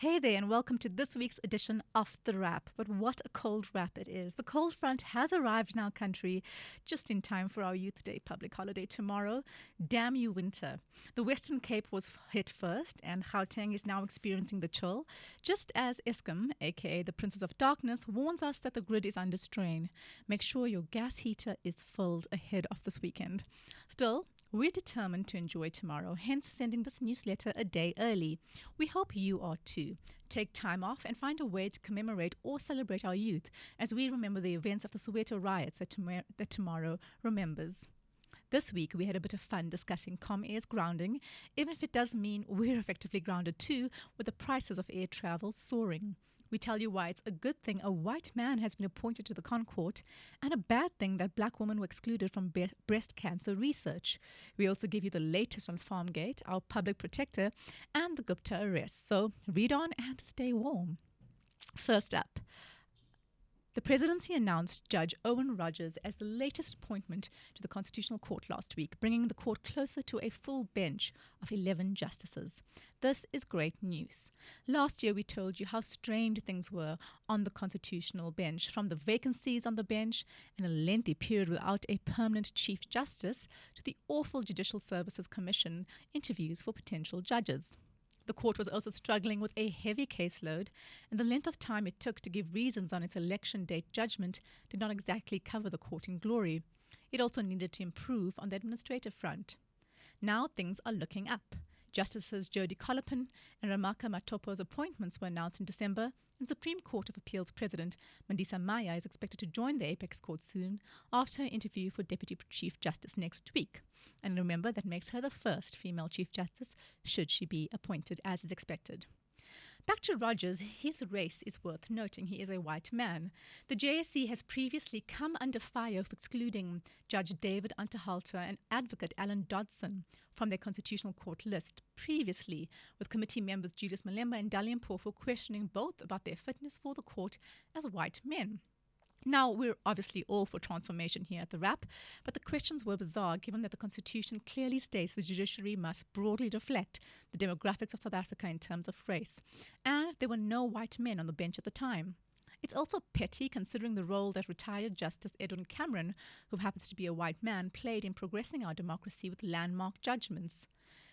Hey there, and welcome to this week's edition of The Wrap. But what a cold wrap it is. The cold front has arrived in our country just in time for our Youth Day public holiday tomorrow. Damn you, winter. The Western Cape was hit first, and Gauteng is now experiencing the chill, just as Eskom, aka the Princess of Darkness, warns us that the grid is under strain. Make sure your gas heater is filled ahead of this weekend. Still, we're determined to enjoy tomorrow, hence sending this newsletter a day early. We hope you are too. Take time off and find a way to commemorate or celebrate our youth as we remember the events of the Soweto riots that tomorrow remembers. This week, we had a bit of fun discussing Comair's grounding, even if it does mean we're effectively grounded too, with the prices of air travel soaring. We tell you why it's a good thing a white man has been appointed to the ConCourt and a bad thing that black women were excluded from breast cancer research. We also give you the latest on Farmgate, our public protector, and the Gupta arrest. So read on and stay warm. First up, the presidency announced Judge Owen Rogers as the latest appointment to the Constitutional Court last week, bringing the court closer to a full bench of 11 justices. This is great news. Last year, we told you how strained things were on the Constitutional bench, from the vacancies on the bench and a lengthy period without a permanent Chief Justice to the awful Judicial Services Commission interviews for potential judges. The court was also struggling with a heavy caseload, and the length of time it took to give reasons on its election date judgment did not exactly cover the court in glory. It also needed to improve on the administrative front. Now things are looking up. Justices Jody Collopin and Ramaka Matopo's appointments were announced in December, and Supreme Court of Appeals President Mandisa Maya is expected to join the Apex Court soon after her interview for Deputy Chief Justice next week. And remember, that makes her the first female Chief Justice, should she be appointed as is expected. Back to Rogers, his race is worth noting. He is a white man. The JSC has previously come under fire for excluding Judge David Unterhalter and advocate Alan Dodson from their Constitutional Court list, previously with committee members Julius Malemba and Dalian for questioning both about their fitness for the court as white men. Now, we're obviously all for transformation here at The Wrap, but the questions were bizarre given that the Constitution clearly states the judiciary must broadly reflect the demographics of South Africa in terms of race, and there were no white men on the bench at the time. It's also petty considering the role that retired Justice Edwin Cameron, who happens to be a white man, played in progressing our democracy with landmark judgments.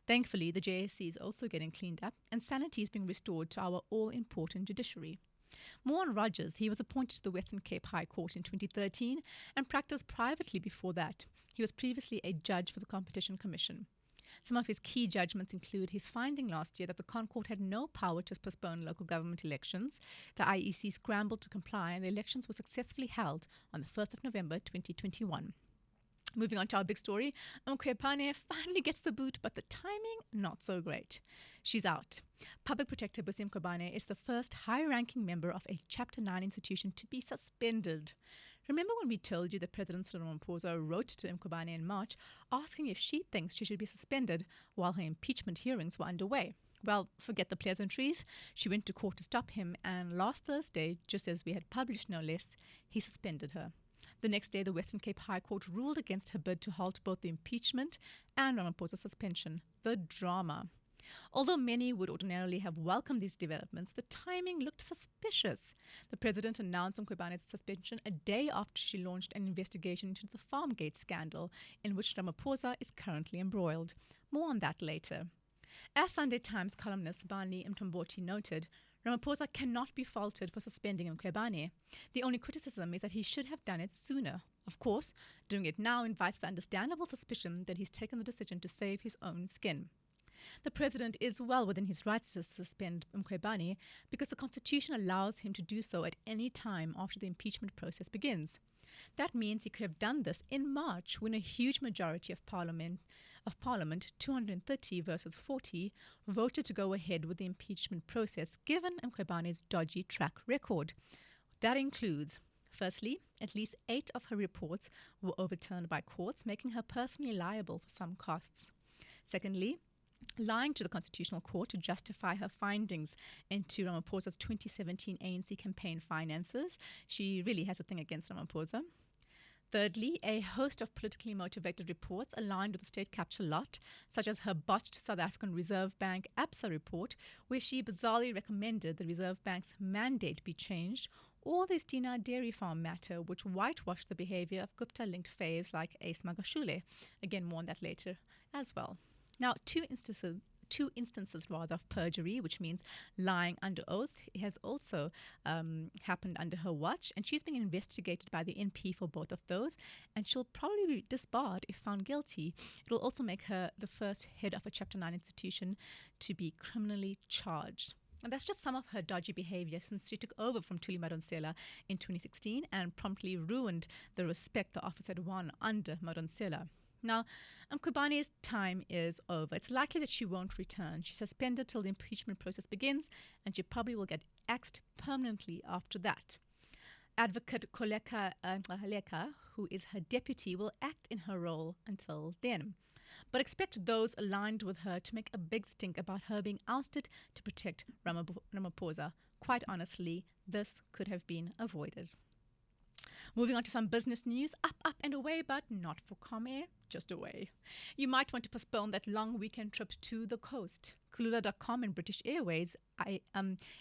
Thankfully, the JSC is also getting cleaned up, and sanity is being restored to our all-important judiciary. More on Rogers. He was appointed to the Western Cape High Court in 2013 and practiced privately before that. He was previously a judge for the Competition Commission. Some of his key judgments include his finding last year that the ConCourt had no power to postpone local government elections. The IEC scrambled to comply, and the elections were successfully held on the 1st of November 2021. Moving on to our big story, Mkhwebane finally gets the boot, but the timing, not so great. She's out. Public Protector Busi Mkhwebane is the first high-ranking member of a Chapter 9 institution to be suspended. Remember when we told you that President Cyril Ramaphosa wrote to Mkhwebane in March asking if she thinks she should be suspended while her impeachment hearings were underway? Well, forget the pleasantries. She went to court to stop him, and last Thursday, just as we had published no less, he suspended her. The next day, the Western Cape High Court ruled against her bid to halt both the impeachment and Ramaphosa's suspension. The drama. Although many would ordinarily have welcomed these developments, the timing looked suspicious. The president announced Mkhwebane's suspension a day after she launched an investigation into the Farmgate scandal, in which Ramaphosa is currently embroiled. More on that later. As Sunday Times columnist Bani Mthombothi noted, Ramaphosa cannot be faulted for suspending Mkhwebane. The only criticism is that he should have done it sooner. Of course, doing it now invites the understandable suspicion that he's taken the decision to save his own skin. The president is well within his rights to suspend Mkhwebane because the Constitution allows him to do so at any time after the impeachment process begins. That means he could have done this in March when a huge majority of Parliament, 230 versus 40, voted to go ahead with the impeachment process given Mkhwebane's dodgy track record. That includes, firstly, at least 8 of her reports were overturned by courts, making her personally liable for some costs. Secondly, lying to the Constitutional Court to justify her findings into Ramaphosa's 2017 ANC campaign finances. She really has a thing against Ramaphosa. Thirdly, a host of politically motivated reports aligned with the state capture lot, such as her botched South African Reserve Bank ABSA report, where she bizarrely recommended the Reserve Bank's mandate be changed, or the Stina dairy farm matter, which whitewashed the behavior of Gupta-linked faves like Ace Magashule. Again, more on that later as well. Now, two instances rather of perjury, which means lying under oath, has also happened under her watch, and she's being investigated by the NP for both of those, and she'll probably be disbarred if found guilty. It will also make her the first head of a Chapter 9 institution to be criminally charged. And that's just some of her dodgy behavior since she took over from Thuli Madonsela in 2016 and promptly ruined the respect the office had won under Madonsela. Now, Mkhwebane's time is over. It's likely that she won't return. She's suspended till the impeachment process begins, and she probably will get axed permanently after that. Advocate Koleka Nxahaleka, who is her deputy, will act in her role until then. But expect those aligned with her to make a big stink about her being ousted to protect Ramaphosa. Quite honestly, this could have been avoided. Moving on to some business news, up and away, but not for Comair, just away. You might want to postpone that long weekend trip to the coast. Kulula.com and British Airways,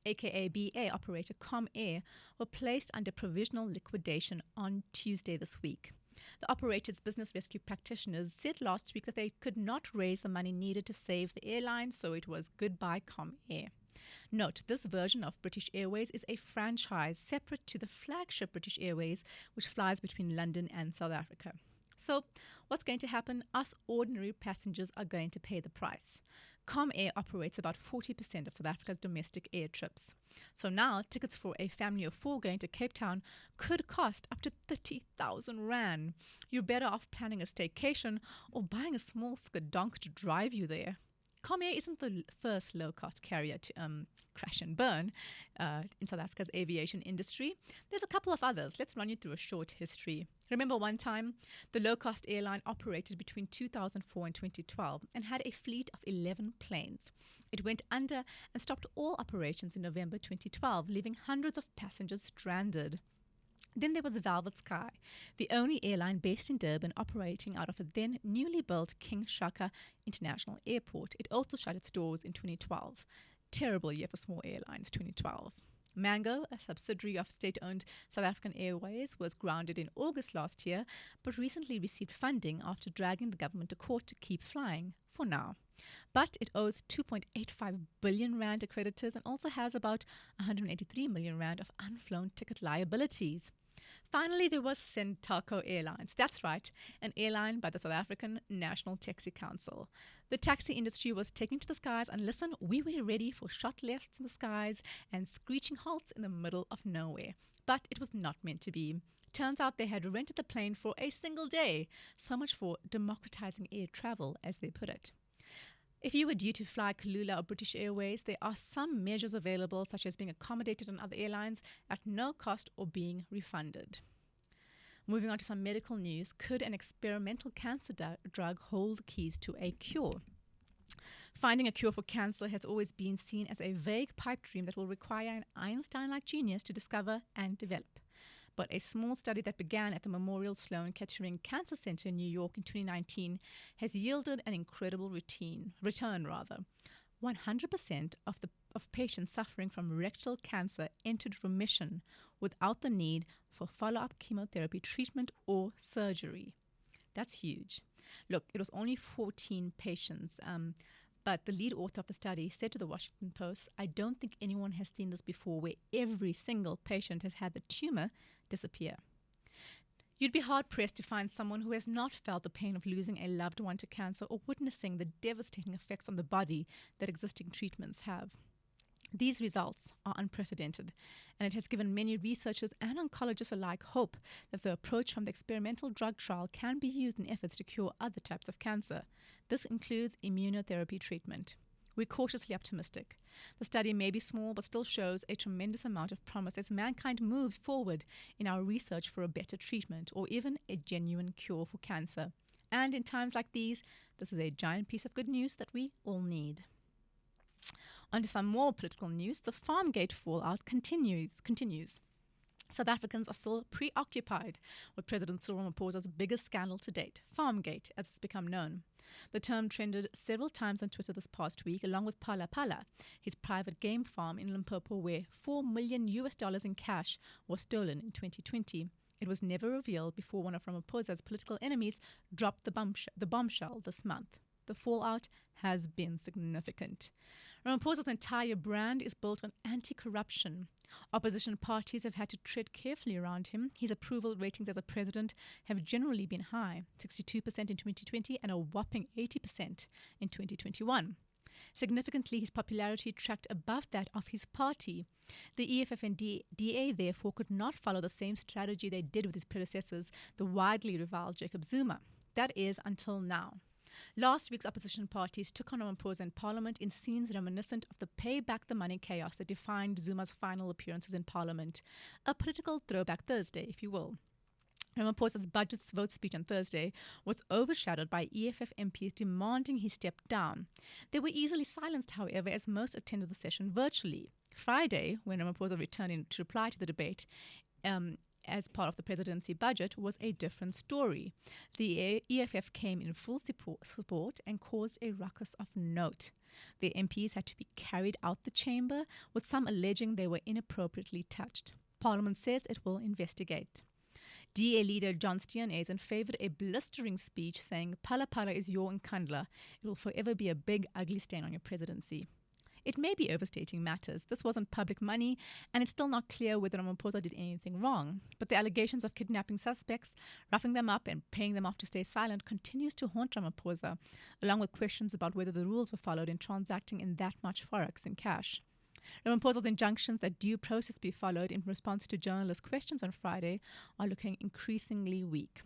aka BA operator Comair, were placed under provisional liquidation on Tuesday this week. The operator's business rescue practitioners said last week that they could not raise the money needed to save the airline, so it was goodbye Comair. Note, this version of British Airways is a franchise separate to the flagship British Airways, which flies between London and South Africa. So, what's going to happen? Us ordinary passengers are going to pay the price. Comair operates about 40% of South Africa's domestic air trips. So now, tickets for a family of 4 going to Cape Town could cost up to 30,000 Rand. You're better off planning a staycation or buying a small skadonk to drive you there. Comair isn't the first low-cost carrier to crash and burn in South Africa's aviation industry. There's a couple of others. Let's run you through a short history. Remember one time, the low-cost airline operated between 2004 and 2012 and had a fleet of 11 planes. It went under and stopped all operations in November 2012, leaving hundreds of passengers stranded. Then there was Velvet Sky, the only airline based in Durban operating out of a then newly built King Shaka International Airport. It also shut its doors in 2012. Terrible year for small airlines, 2012. Mango, a subsidiary of state-owned South African Airways, was grounded in August last year, but recently received funding after dragging the government to court to keep flying, for now. But it owes 2.85 billion Rand to creditors and also has about 183 million Rand of unflown ticket liabilities. Finally, there was Centaco Airlines. That's right, an airline by the South African National Taxi Council. The taxi industry was taken to the skies, and listen, we were ready for short lefts in the skies and screeching halts in the middle of nowhere. But it was not meant to be. Turns out they had rented the plane for a single day. So much for democratizing air travel, as they put it. If you were due to fly Kulula or British Airways, there are some measures available, such as being accommodated on other airlines at no cost or being refunded. Moving on to some medical news, could an experimental cancer drug hold the keys to a cure? Finding a cure for cancer has always been seen as a vague pipe dream that will require an Einstein-like genius to discover and develop. But a small study that began at the Memorial Sloan Kettering Cancer Center in New York in 2019 has yielded an incredible return. 100% of patients suffering from rectal cancer entered remission without the need for follow-up chemotherapy treatment or surgery. That's huge. Look, it was only 14 patients, but the lead author of the study said to the Washington Post, "I don't think anyone has seen this before, where every single patient has had the tumor disappear." You'd be hard-pressed to find someone who has not felt the pain of losing a loved one to cancer or witnessing the devastating effects on the body that existing treatments have. These results are unprecedented, and it has given many researchers and oncologists alike hope that the approach from the experimental drug trial can be used in efforts to cure other types of cancer. This includes immunotherapy treatment. We're cautiously optimistic. The study may be small, but still shows a tremendous amount of promise as mankind moves forward in our research for a better treatment or even a genuine cure for cancer. And in times like these, this is a giant piece of good news that we all need. On to some more political news. The Farmgate fallout continues. South Africans are still preoccupied with President Cyril Ramaphosa's biggest scandal to date, Farmgate, as it's become known. The term trended several times on Twitter this past week, along with Phala Phala, his private game farm in Limpopo, where $4 million in cash was stolen in 2020. It was never revealed before one of Ramaphosa's political enemies dropped the bombshell this month. The fallout has been significant. Ramaphosa's entire brand is built on anti-corruption. Opposition parties have had to tread carefully around him. His approval ratings as a president have generally been high, 62% in 2020 and a whopping 80% in 2021. Significantly, his popularity tracked above that of his party. The EFF and DA, therefore, could not follow the same strategy they did with his predecessors, the widely reviled Jacob Zuma. That is, until now. Last week's opposition parties took on Ramaphosa in Parliament in scenes reminiscent of the pay back the money chaos that defined Zuma's final appearances in Parliament. A political throwback Thursday, if you will. Ramaphosa's budget vote speech on Thursday was overshadowed by EFF MPs demanding he step down. They were easily silenced, however, as most attended the session virtually. Friday, when Ramaphosa returned in to reply to the debate, as part of the presidency budget, was a different story. The EFF came in full support and caused a ruckus of note. The MPs had to be carried out the chamber, with some alleging they were inappropriately touched. Parliament says it will investigate. DA leader John Steenhuisen favoured a blistering speech saying, "Phala Phala is your Nkandla. It will forever be a big, ugly stain on your presidency." It may be overstating matters. This wasn't public money, and it's still not clear whether Ramaphosa did anything wrong. But the allegations of kidnapping suspects, roughing them up and paying them off to stay silent continues to haunt Ramaphosa, along with questions about whether the rules were followed in transacting in that much forex in cash. Ramaphosa's injunctions that due process be followed in response to journalists' questions on Friday are looking increasingly weak.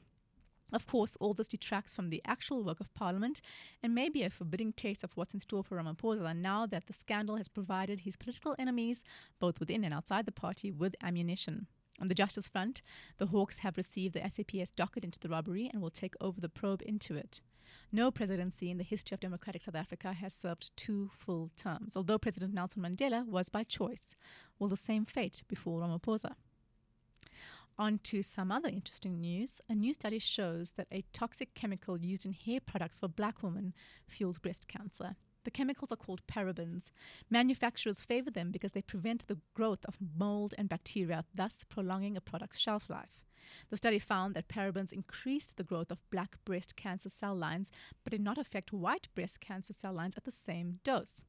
Of course, all this detracts from the actual work of Parliament and may be a forbidding taste of what's in store for Ramaphosa now that the scandal has provided his political enemies, both within and outside the party, with ammunition. On the justice front, the Hawks have received the SAPS docket into the robbery and will take over the probe into it. No presidency in the history of democratic South Africa has served 2 full terms, although President Nelson Mandela was by choice. Will the same fate befall Ramaphosa? On to some other interesting news. A new study shows that a toxic chemical used in hair products for black women fuels breast cancer. The chemicals are called parabens. Manufacturers favor them because they prevent the growth of mold and bacteria, thus prolonging a product's shelf life. The study found that parabens increased the growth of black breast cancer cell lines, but did not affect white breast cancer cell lines at the same dose.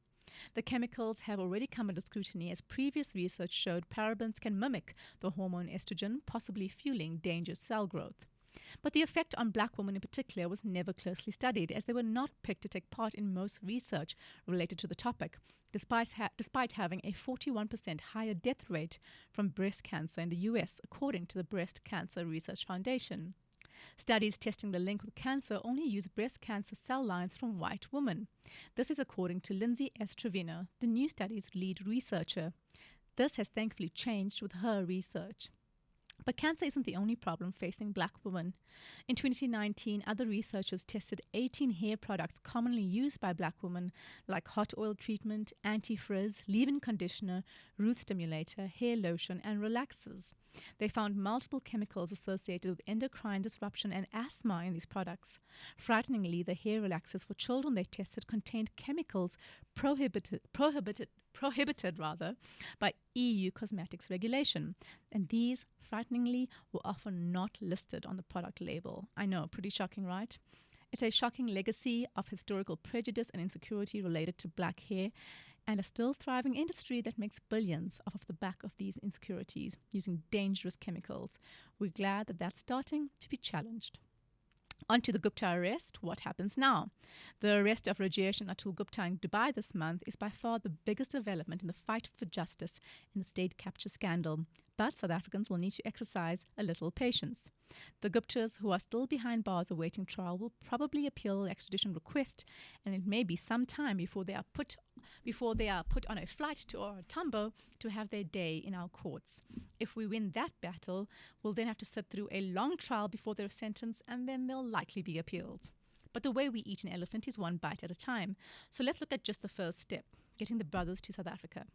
The chemicals have already come under scrutiny as previous research showed parabens can mimic the hormone estrogen, possibly fueling dangerous cell growth. But the effect on black women in particular was never closely studied, as they were not picked to take part in most research related to the topic, despite having a 41% higher death rate from breast cancer in the US, according to the Breast Cancer Research Foundation. Studies testing the link with cancer only use breast cancer cell lines from white women. This is according to Lindsay S. Trevino, the new study's lead researcher. This has thankfully changed with her research. But cancer isn't the only problem facing black women. In 2019, other researchers tested 18 hair products commonly used by black women, like hot oil treatment, anti-frizz, leave-in conditioner, root stimulator, hair lotion, and relaxers. They found multiple chemicals associated with endocrine disruption and asthma in these products. Frighteningly, the hair relaxers for children they tested contained chemicals prohibited by EU cosmetics regulation, and these, frighteningly, were often not listed on the product label. I know, pretty shocking, right? It's a shocking legacy of historical prejudice and insecurity related to black hair, and a still thriving industry that makes billions off of the back of these insecurities using dangerous chemicals. We're glad that that's starting to be challenged. On to the Gupta arrest. What happens now? The arrest of Rajesh and Atul Gupta in Dubai this month is by far the biggest development in the fight for justice in the state capture scandal. But South Africans will need to exercise a little patience. The Guptas, who are still behind bars awaiting trial, will probably appeal the extradition request, and it may be some time before they are put on a flight to Tambo to have their day in our courts. If we win that battle, we'll then have to sit through a long trial before they're sentenced, and then they'll likely be appealed. But the way we eat an elephant is one bite at a time. So let's look at just the first step, getting the brothers to South Africa.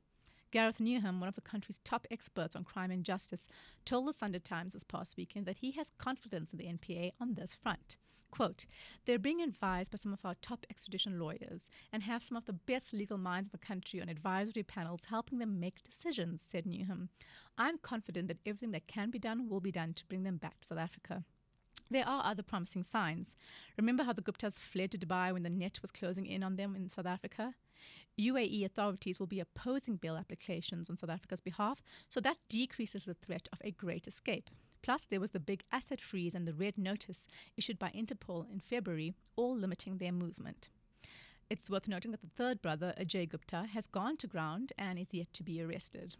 Gareth Newham, one of the country's top experts on crime and justice, told the Sunday Times this past weekend that he has confidence in the NPA on this front. Quote, they're being advised by some of our top extradition lawyers and have some of the best legal minds in the country on advisory panels helping them make decisions, said Newham. I'm confident that everything that can be done will be done to bring them back to South Africa. There are other promising signs. Remember how the Guptas fled to Dubai when the net was closing in on them in South Africa? UAE authorities will be opposing bail applications on South Africa's behalf, so that decreases the threat of a great escape. Plus, there was the big asset freeze and the red notice issued by Interpol in February, all limiting their movement. It's worth noting that the third brother, Ajay Gupta, has gone to ground and is yet to be arrested.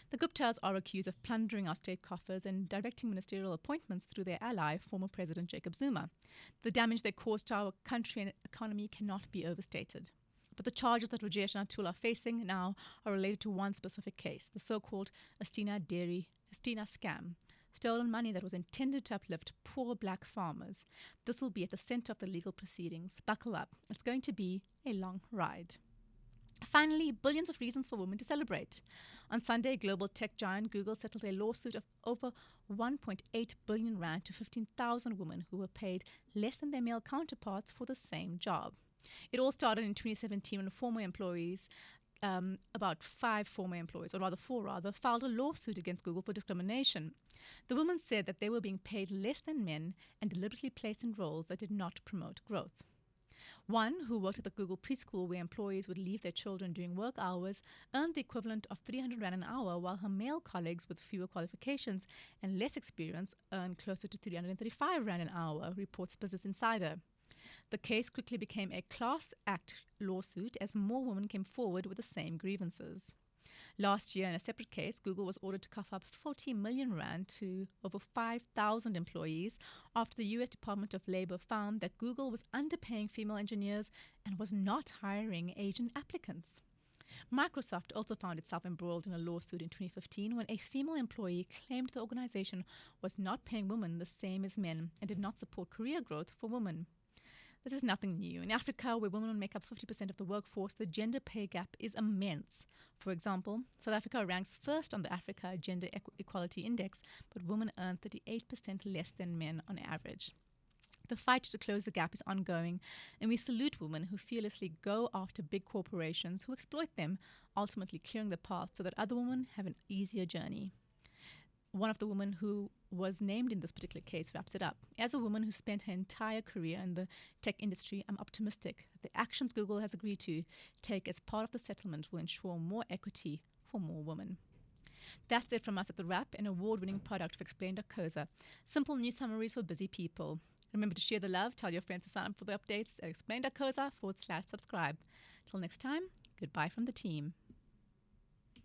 The Guptas are accused of plundering our state coffers and directing ministerial appointments through their ally, former President Jacob Zuma. The damage they caused to our country and economy cannot be overstated. But the charges that Rajesh and Atul are facing now are related to one specific case, the so-called Astina scam, stolen money that was intended to uplift poor black farmers. This will be at the center of the legal proceedings. Buckle up. It's going to be a long ride. Finally, billions of reasons for women to celebrate. On Sunday, global tech giant Google settled a lawsuit of over 1.8 billion rand to 15,000 women who were paid less than their male counterparts for the same job. It all started in 2017 when four former employees, filed a lawsuit against Google for discrimination. The women said that they were being paid less than men and deliberately placed in roles that did not promote growth. One, who worked at the Google preschool where employees would leave their children during work hours, earned the equivalent of 300 Rand an hour, while her male colleagues with fewer qualifications and less experience earned closer to 335 Rand an hour, reports Business Insider. The case quickly became a class act lawsuit as more women came forward with the same grievances. Last year, in a separate case, Google was ordered to cough up 40 million Rand to over 5,000 employees after the U.S. Department of Labor found that Google was underpaying female engineers and was not hiring Asian applicants. Microsoft also found itself embroiled in a lawsuit in 2015 when a female employee claimed the organization was not paying women the same as men and did not support career growth for women. This is nothing new. In Africa, where women make up 50% of the workforce, the gender pay gap is immense. For example, South Africa ranks first on the Africa Gender Equality Index, but women earn 38% less than men on average. The fight to close the gap is ongoing, and we salute women who fearlessly go after big corporations who exploit them, ultimately clearing the path so that other women have an easier journey. One of the women who was named in this particular case wraps it up. As a woman who spent her entire career in the tech industry, I'm optimistic that the actions Google has agreed to take as part of the settlement will ensure more equity for more women. That's it from us at The Wrap, an award-winning product of Explain.co.za. Simple news summaries for busy people. Remember to share the love, tell your friends to sign up for the updates at explain.co.za/subscribe. Till next time, goodbye from the team.